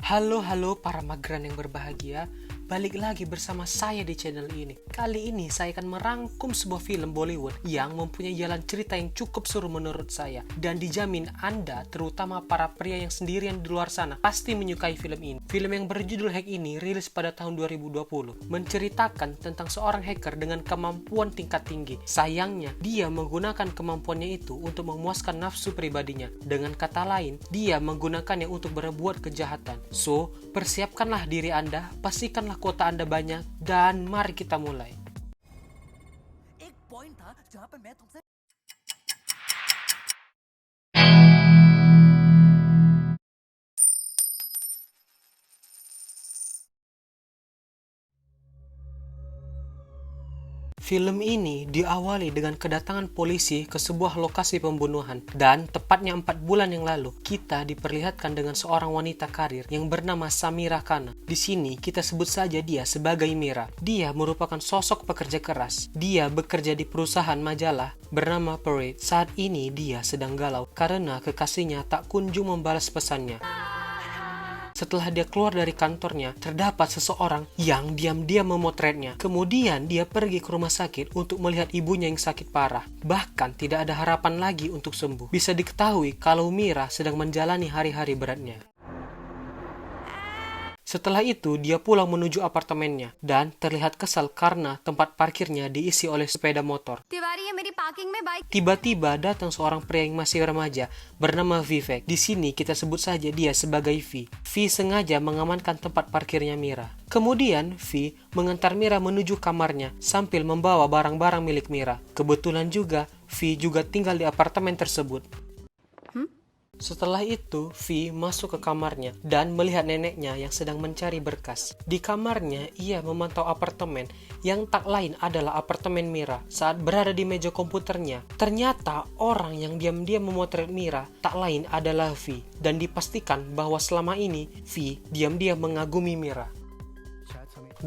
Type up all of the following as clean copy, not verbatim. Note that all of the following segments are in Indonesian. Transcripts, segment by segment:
Halo para mageran yang berbahagia, balik lagi bersama saya di channel ini. Kali ini saya akan merangkum sebuah film Bollywood yang mempunyai jalan cerita yang cukup seru menurut saya. Dan dijamin Anda, terutama para pria yang sendirian di luar sana, pasti menyukai film ini. Film yang berjudul Hack ini rilis pada tahun 2020, menceritakan tentang seorang hacker dengan kemampuan tingkat tinggi. Sayangnya, dia menggunakan kemampuannya itu untuk memuaskan nafsu pribadinya. Dengan kata lain, dia menggunakannya untuk berbuat kejahatan. So, persiapkanlah diri Anda, pastikanlah kuota Anda banyak, dan mari kita mulai. एक पॉइंट था जहां पे मैं तुमसे Film ini diawali dengan kedatangan polisi ke sebuah lokasi pembunuhan, dan tepatnya 4 bulan yang lalu kita diperlihatkan dengan seorang wanita karir yang bernama Samira Khanna. Di sini kita sebut saja dia sebagai Mira. Dia merupakan sosok pekerja keras. Dia bekerja di perusahaan majalah bernama Parade. Saat ini dia sedang galau karena kekasihnya tak kunjung membalas pesannya. Setelah dia keluar dari kantornya, terdapat seseorang yang diam-diam memotretnya. Kemudian dia pergi ke rumah sakit untuk melihat ibunya yang sakit parah. Bahkan tidak ada harapan lagi untuk sembuh. Bisa diketahui kalau Mira sedang menjalani hari-hari beratnya. Setelah itu, dia pulang menuju apartemennya dan terlihat kesal karena tempat parkirnya diisi oleh sepeda motor. Tiwari ये मेरी पार्किंग में bike Tiba-tiba datang seorang pria yang masih remaja bernama Vivek. Di sini kita sebut saja dia sebagai V. V sengaja mengamankan tempat parkirnya Mira. Kemudian V mengantar Mira menuju kamarnya sambil membawa barang-barang milik Mira. Kebetulan juga V juga tinggal di apartemen tersebut. Setelah itu, V masuk ke kamarnya dan melihat neneknya yang sedang mencari berkas. Di kamarnya, ia memantau apartemen yang tak lain adalah apartemen Mira. Saat berada di meja komputernya, ternyata orang yang diam-diam memotret Mira tak lain adalah V. Dan dipastikan bahwa selama ini, V diam-diam mengagumi Mira.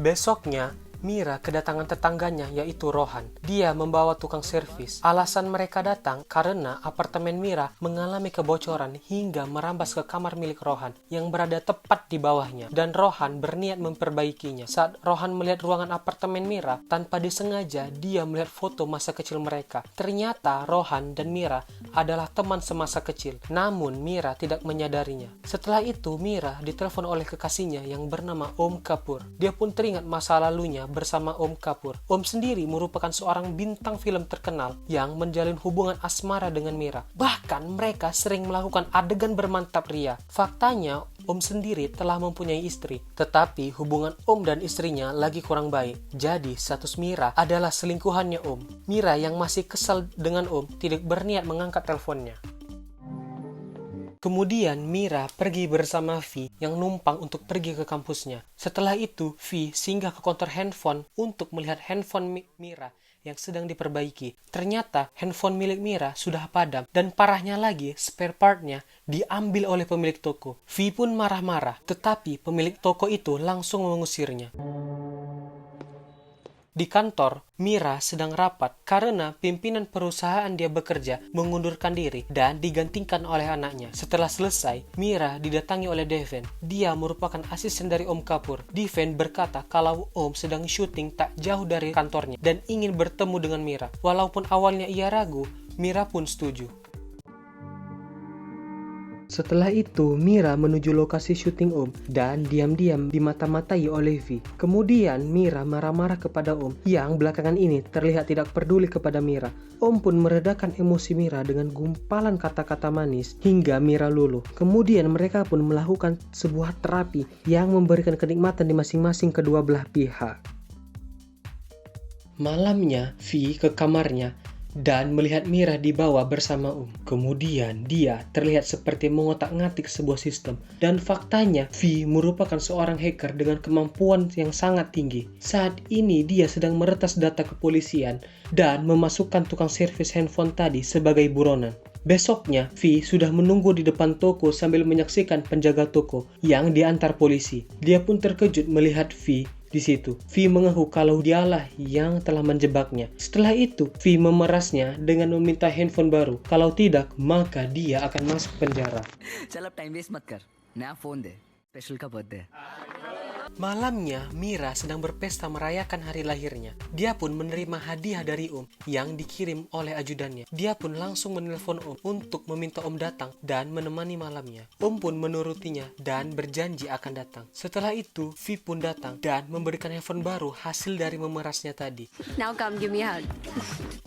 Besoknya, Mira kedatangan tetangganya yaitu Rohan. Dia membawa tukang servis. Alasan mereka datang karena apartemen Mira mengalami kebocoran hingga merambas ke kamar milik Rohan yang berada tepat di bawahnya. Dan Rohan berniat memperbaikinya. Saat Rohan melihat ruangan apartemen Mira, tanpa disengaja dia melihat foto masa kecil mereka. Ternyata Rohan dan Mira adalah teman semasa kecil. Namun Mira tidak menyadarinya. Setelah itu Mira ditelepon oleh kekasihnya yang bernama Om Kapoor. Dia pun teringat masa lalunya bersama Om Kapoor. Om sendiri merupakan seorang bintang film terkenal yang menjalin hubungan asmara dengan Mira. Bahkan mereka sering melakukan adegan bermantap ria. Faktanya, Om sendiri telah mempunyai istri, tetapi hubungan Om dan istrinya lagi kurang baik. Jadi, status Mira adalah selingkuhannya Om. Mira yang masih kesal dengan Om tidak berniat mengangkat teleponnya. Kemudian Mira pergi bersama V yang numpang untuk pergi ke kampusnya. Setelah itu, V singgah ke konter handphone untuk melihat handphone Mira yang sedang diperbaiki. Ternyata handphone milik Mira sudah padam dan parahnya lagi spare partnya diambil oleh pemilik toko. V pun marah-marah, tetapi pemilik toko itu langsung mengusirnya. Di kantor, Mira sedang rapat karena pimpinan perusahaan dia bekerja mengundurkan diri dan digantikan oleh anaknya. Setelah selesai, Mira didatangi oleh Deven. Dia merupakan asisten dari Om Kapoor. Deven berkata kalau Om sedang syuting tak jauh dari kantornya dan ingin bertemu dengan Mira. Walaupun awalnya ia ragu, Mira pun setuju. Setelah itu, Mira menuju lokasi syuting Om dan diam-diam dimata-matai oleh V. Kemudian, Mira marah-marah kepada Om yang belakangan ini terlihat tidak peduli kepada Mira. Om pun meredakan emosi Mira dengan gumpalan kata-kata manis hingga Mira luluh. Kemudian mereka pun melakukan sebuah terapi yang memberikan kenikmatan di masing-masing kedua belah pihak. Malamnya, V ke kamarnya dan melihat Mira dibawa bersama Om. Kemudian dia terlihat seperti mengotak-ngatik sebuah sistem. Dan faktanya V merupakan seorang hacker dengan kemampuan yang sangat tinggi. Saat ini dia sedang meretas data kepolisian dan memasukkan tukang servis handphone tadi sebagai buronan. Besoknya, V sudah menunggu di depan toko sambil menyaksikan penjaga toko yang diantar polisi. Dia pun terkejut melihat V di situ. V mengaku kalau dialah yang telah menjebaknya. Setelah itu, V memerasnya dengan meminta handphone baru. Kalau tidak, maka dia akan masuk penjara. चल अब time waste मत कर नया फोन दे स्पेशल का बर्थडे है। Malamnya, Mira sedang berpesta merayakan hari lahirnya. Dia pun menerima hadiah dari yang dikirim oleh ajudannya. Dia pun langsung menelpon untuk meminta datang dan menemani malamnya. Pun menurutinya dan berjanji akan datang. Setelah itu, Vi pun datang dan memberikan handphone baru hasil dari memerasnya tadi. Now come give me a hug.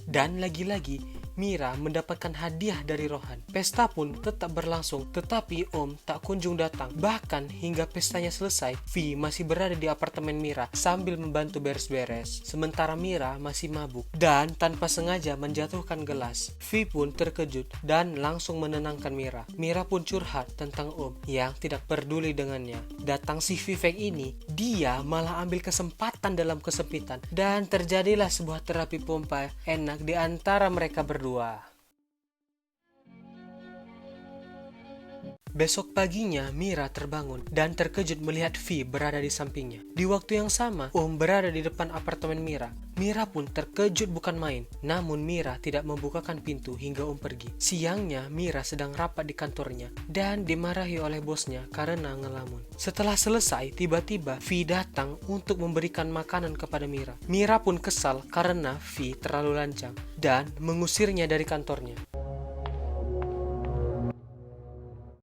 Dan lagi-lagi, Mira mendapatkan hadiah dari Rohan. Pesta pun tetap berlangsung, tetapi tak kunjung datang. Bahkan hingga pestanya selesai, Vi masih berada di apartemen Mira sambil membantu beres-beres. Sementara Mira masih mabuk dan tanpa sengaja menjatuhkan gelas. Vi pun terkejut dan langsung menenangkan Mira. Mira pun curhat tentang yang tidak peduli dengannya. Datang si Vivek ini, dia malah ambil kesempatan dalam kesempitan dan terjadilah sebuah terapi pompa enak di antara mereka berdua. Besok paginya, Mira terbangun dan terkejut melihat Vi berada di sampingnya. Di waktu yang sama, berada di depan apartemen Mira. Mira pun terkejut bukan main. Namun Mira tidak membukakan pintu hingga pergi. Siangnya, Mira sedang rapat di kantornya dan dimarahi oleh bosnya karena ngelamun. Setelah selesai, tiba-tiba Vi datang untuk memberikan makanan kepada Mira. Mira pun kesal karena Vi terlalu lancang dan mengusirnya dari kantornya.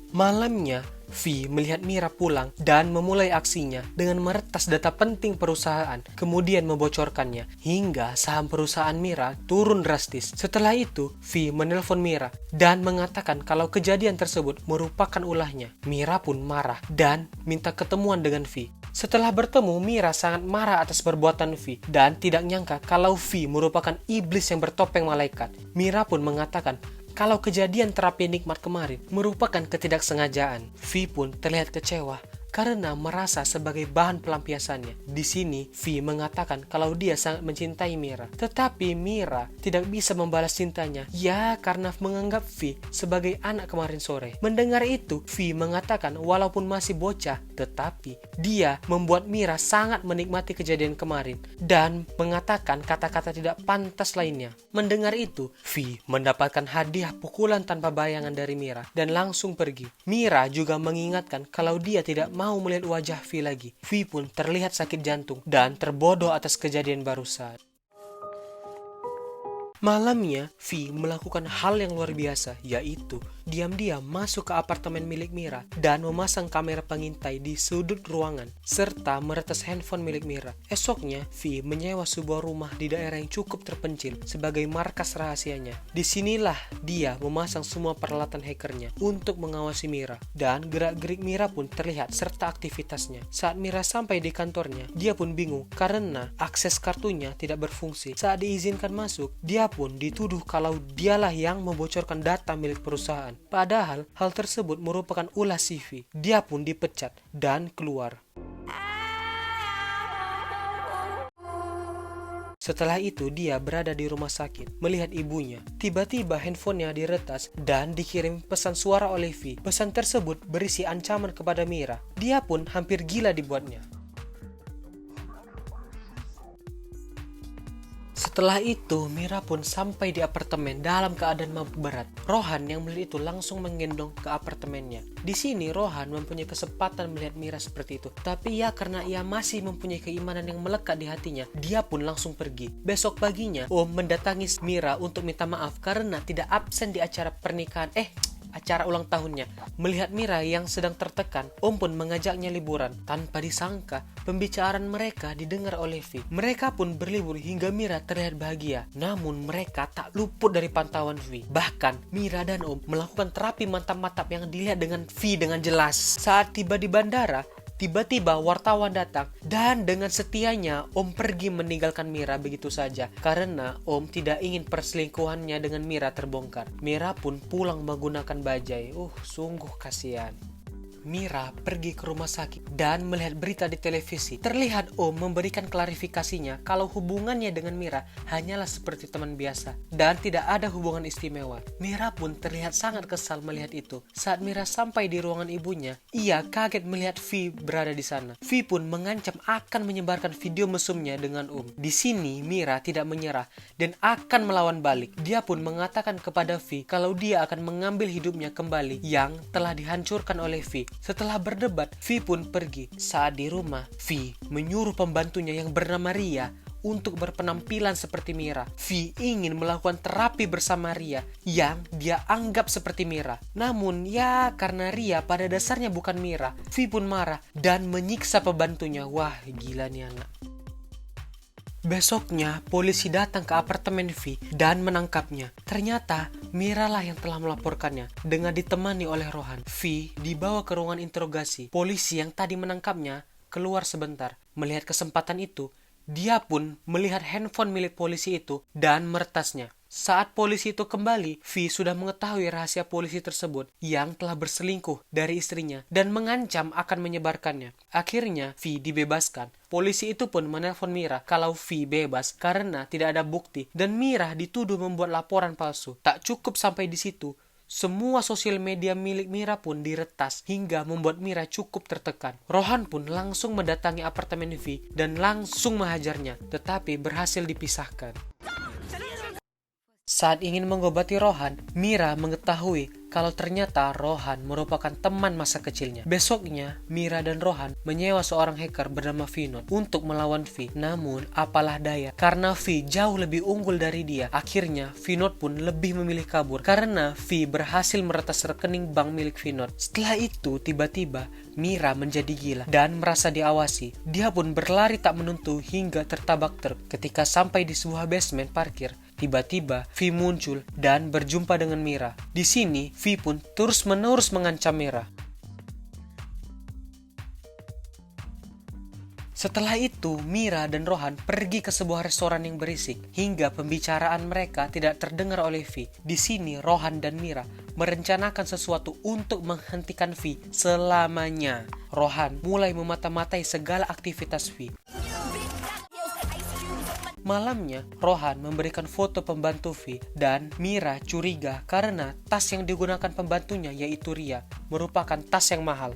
Malamnya, Vi melihat Mira pulang dan memulai aksinya dengan meretas data penting perusahaan, kemudian membocorkannya, hingga saham perusahaan Mira turun drastis. Setelah itu, Vi menelpon Mira dan mengatakan kalau kejadian tersebut merupakan ulahnya. Mira pun marah dan minta ketemuan dengan Vi. Setelah bertemu, Mira sangat marah atas perbuatan Vi dan tidak nyangka kalau Vi merupakan iblis yang bertopeng malaikat. Mira pun mengatakan kalau kejadian terapi nikmat kemarin merupakan ketidaksengajaan. Vi pun terlihat kecewa karena merasa sebagai bahan pelampiasannya. Di sini, Vi mengatakan kalau dia sangat mencintai Mira. Tetapi Mira tidak bisa membalas cintanya, karena menganggap Vi sebagai anak kemarin sore. Mendengar itu, Vi mengatakan walaupun masih bocah, tetapi dia membuat Mira sangat menikmati kejadian kemarin dan mengatakan kata-kata tidak pantas lainnya. Mendengar itu, Vi mendapatkan hadiah pukulan tanpa bayangan dari Mira dan langsung pergi. Mira juga mengingatkan kalau dia tidak mau melihat wajah Vi lagi. Vi pun terlihat sakit jantung dan terbodoh atas kejadian barusan. Malamnya, Vi melakukan hal yang luar biasa, yaitu diam-diam masuk ke apartemen milik Mira dan memasang kamera pengintai di sudut ruangan, serta meretas handphone milik Mira. Esoknya, Vi menyewa sebuah rumah di daerah yang cukup terpencil sebagai markas rahasianya. Disinilah dia memasang semua peralatan hackernya untuk mengawasi Mira, dan gerak-gerik Mira pun terlihat serta aktivitasnya. Saat Mira sampai di kantornya, dia pun bingung karena akses kartunya tidak berfungsi. Saat diizinkan masuk, dia pun dituduh kalau dialah yang membocorkan data milik perusahaan. Padahal hal tersebut merupakan ulah CV. Dia pun dipecat dan keluar. Setelah itu dia berada di rumah sakit melihat ibunya. Tiba-tiba handphonenya diretas dan dikirim pesan suara oleh Vi. Pesan tersebut berisi ancaman kepada Mira. Dia pun hampir gila dibuatnya. Setelah itu, Mira pun sampai di apartemen dalam keadaan mabuk berat. Rohan yang melihat itu langsung menggendong ke apartemennya. Di sini, Rohan mempunyai kesempatan melihat Mira seperti itu. Tapi karena ia masih mempunyai keimanan yang melekat di hatinya, dia pun langsung pergi. Besok paginya, mendatangi Mira untuk minta maaf karena tidak absen di acara pernikahan. Acara ulang tahunnya. Melihat Mira yang sedang tertekan, pun mengajaknya liburan. Tanpa disangka, pembicaraan mereka didengar oleh Vi. Mereka pun berlibur hingga Mira terlihat bahagia. Namun mereka tak luput dari pantauan Vi. Bahkan Mira dan melakukan terapi mantap-mantap yang dilihat dengan Vi dengan jelas. Saat tiba di bandara, tiba-tiba wartawan datang dan dengan setianya pergi meninggalkan Mira begitu saja karena tidak ingin perselingkuhannya dengan Mira terbongkar. Mira pun pulang menggunakan bajai. Sungguh kasihan. Mira pergi ke rumah sakit dan melihat berita di televisi. Terlihat memberikan klarifikasinya kalau hubungannya dengan Mira hanyalah seperti teman biasa dan tidak ada hubungan istimewa. Mira pun terlihat sangat kesal melihat itu. Saat Mira sampai di ruangan ibunya, ia kaget melihat Vi berada di sana. Vi pun mengancam akan menyebarkan video mesumnya dengan Di sini Mira tidak menyerah dan akan melawan balik. Dia pun mengatakan kepada Vi kalau dia akan mengambil hidupnya kembali yang telah dihancurkan oleh Vi Setelah berdebat, V pun pergi. Saat di rumah, V menyuruh pembantunya yang bernama Ria untuk berpenampilan seperti Mira. V ingin melakukan terapi bersama Ria yang dia anggap seperti Mira. Namun ya karena Ria pada dasarnya bukan Mira, V pun marah dan menyiksa pembantunya. Wah, gila nih anak. Besoknya, polisi datang ke apartemen V dan menangkapnya. Ternyata, Mira lah yang telah melaporkannya dengan ditemani oleh Rohan. V dibawa ke ruangan interogasi. Polisi yang tadi menangkapnya keluar sebentar. Melihat kesempatan itu, dia pun melihat handphone milik polisi itu dan meretasnya. Saat polisi itu kembali, V sudah mengetahui rahasia polisi tersebut yang telah berselingkuh dari istrinya dan mengancam akan menyebarkannya. Akhirnya, V dibebaskan. Polisi itu pun menelpon Mira kalau V bebas karena tidak ada bukti dan Mira dituduh membuat laporan palsu. Tak cukup sampai di situ, semua sosial media milik Mira pun diretas hingga membuat Mira cukup tertekan. Rohan pun langsung mendatangi apartemen V dan langsung menghajarnya, tetapi berhasil dipisahkan. Saat ingin mengobati Rohan, Mira mengetahui kalau ternyata Rohan merupakan teman masa kecilnya. Besoknya, Mira dan Rohan menyewa seorang hacker bernama Vinod untuk melawan V. Namun, apalah daya, karena V jauh lebih unggul dari dia. Akhirnya, Vinod pun lebih memilih kabur karena V berhasil meretas rekening bank milik Vinod. Setelah itu, tiba-tiba Mira menjadi gila dan merasa diawasi. Dia pun berlari tak menentu hingga tertabak truk. Ketika sampai di sebuah basement parkir, tiba-tiba V muncul dan berjumpa dengan Mira. Di sini, V pun terus-menerus mengancam Mira. Setelah itu, Mira dan Rohan pergi ke sebuah restoran yang berisik hingga pembicaraan mereka tidak terdengar oleh V. Di sini, Rohan dan Mira merencanakan sesuatu untuk menghentikan V selamanya. Rohan mulai memata-matai segala aktivitas V. Malamnya, Rohan memberikan foto pembantu V dan Mira curiga karena tas yang digunakan pembantunya yaitu Ria merupakan tas yang mahal.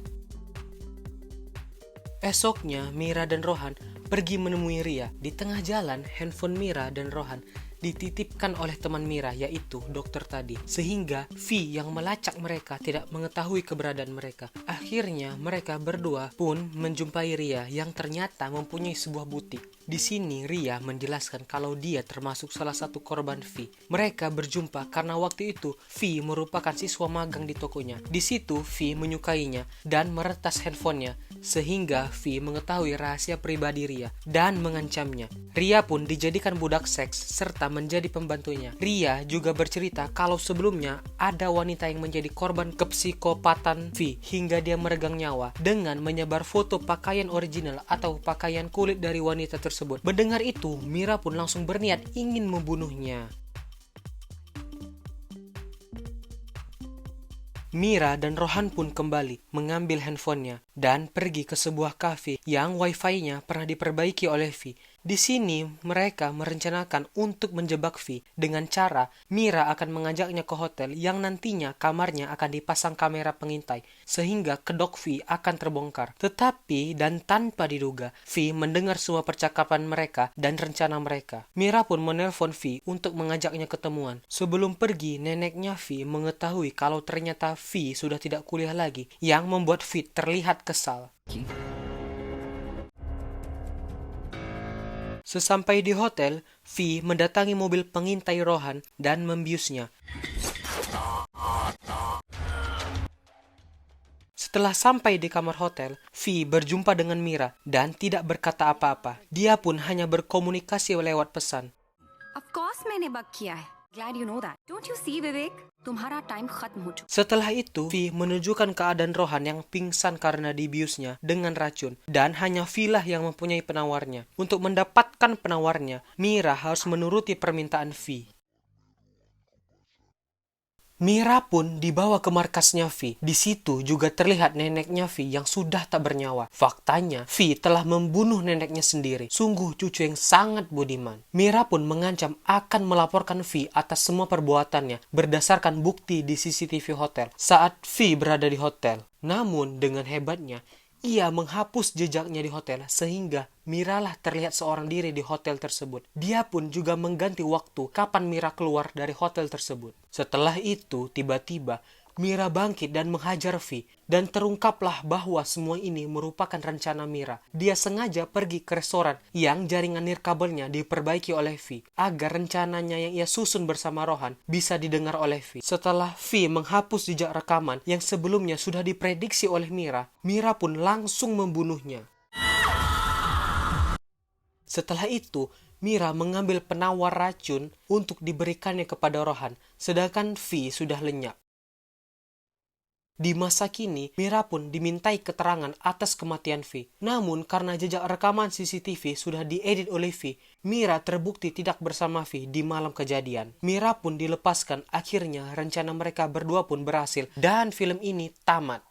Esoknya, Mira dan Rohan pergi menemui Ria. Di tengah jalan, handphone Mira dan Rohan dititipkan oleh teman Mira yaitu dokter tadi, sehingga V yang melacak mereka tidak mengetahui keberadaan mereka. Akhirnya mereka berdua pun menjumpai Ria yang ternyata mempunyai sebuah butik. Di sini Ria menjelaskan kalau dia termasuk salah satu korban V. Mereka berjumpa karena waktu itu V merupakan siswa magang di tokonya. Di situ V menyukainya dan meretas handphonenya sehingga V mengetahui rahasia pribadi Ria dan mengancamnya. Ria pun dijadikan budak seks serta menjadi pembantunya. Ria juga bercerita kalau sebelumnya ada wanita yang menjadi korban kepsikopatan V hingga dia meregang nyawa dengan menyebar foto pakaian original atau pakaian kulit dari wanita tersebut. Mendengar itu, Mira pun langsung berniat ingin membunuhnya. Mira dan Rohan pun kembali mengambil handphonenya dan pergi ke sebuah kafe yang wifi-nya pernah diperbaiki oleh V. Di sini mereka merencanakan untuk menjebak V dengan cara Mira akan mengajaknya ke hotel yang nantinya kamarnya akan dipasang kamera pengintai sehingga kedok V akan terbongkar. Tetapi dan tanpa diduga, V mendengar semua percakapan mereka dan rencana mereka. Mira pun menelpon V untuk mengajaknya ketemuan. Sebelum pergi, neneknya V mengetahui kalau ternyata V sudah tidak kuliah lagi yang membuat V terlihat kesal. Sesampai di hotel, V mendatangi mobil pengintai Rohan dan membiusnya. Setelah sampai di kamar hotel, V berjumpa dengan Mira dan tidak berkata apa-apa. Dia pun hanya berkomunikasi lewat pesan. Of course मैंने बक किया है. Glad you know that. Don't you see, Vivek? तुम्हारा time खत्म हो चुका. Setelah itu, V menunjukkan keadaan Rohan yang pingsan karena dibiusnya dengan racun dan hanya V lah yang mempunyai penawarnya. Untuk mendapatkan penawarnya, Mira harus menuruti permintaan V. Mira pun dibawa ke markasnya V. Di situ juga terlihat neneknya V yang sudah tak bernyawa. Faktanya, V telah membunuh neneknya sendiri. Sungguh cucu yang sangat budiman. Mira pun mengancam akan melaporkan V atas semua perbuatannya berdasarkan bukti di CCTV hotel saat V berada di hotel. Namun dengan hebatnya, ia menghapus jejaknya di hotel sehingga Mira lah terlihat seorang diri di hotel tersebut. Dia pun juga mengganti waktu kapan Mira keluar dari hotel tersebut. Setelah itu, tiba-tiba Mira bangkit dan menghajar V. Dan terungkaplah bahwa semua ini merupakan rencana Mira. Dia sengaja pergi ke restoran yang jaringan nirkabelnya diperbaiki oleh V agar rencananya yang ia susun bersama Rohan bisa didengar oleh V. Setelah V menghapus jejak rekaman yang sebelumnya sudah diprediksi oleh Mira, Mira pun langsung membunuhnya. Setelah itu, Mira mengambil penawar racun untuk diberikannya kepada Rohan, sedangkan V sudah lenyap. Di masa kini, Mira pun dimintai keterangan atas kematian V. Namun, karena jejak rekaman CCTV sudah diedit oleh V, Mira terbukti tidak bersama V di malam kejadian. Mira pun dilepaskan, akhirnya rencana mereka berdua pun berhasil, dan film ini tamat.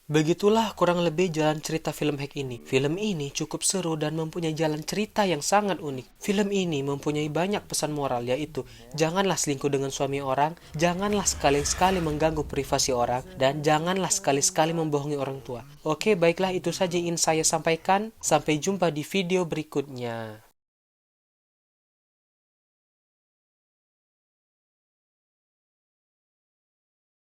Begitulah kurang lebih jalan cerita film Hack ini. Film ini cukup seru dan mempunyai jalan cerita yang sangat unik. Film ini mempunyai banyak pesan moral, yaitu janganlah selingkuh dengan suami orang, janganlah sekali-sekali mengganggu privasi orang, dan janganlah sekali-sekali membohongi orang tua. Oke, baiklah, itu saja yang ingin saya sampaikan. Sampai jumpa di video berikutnya.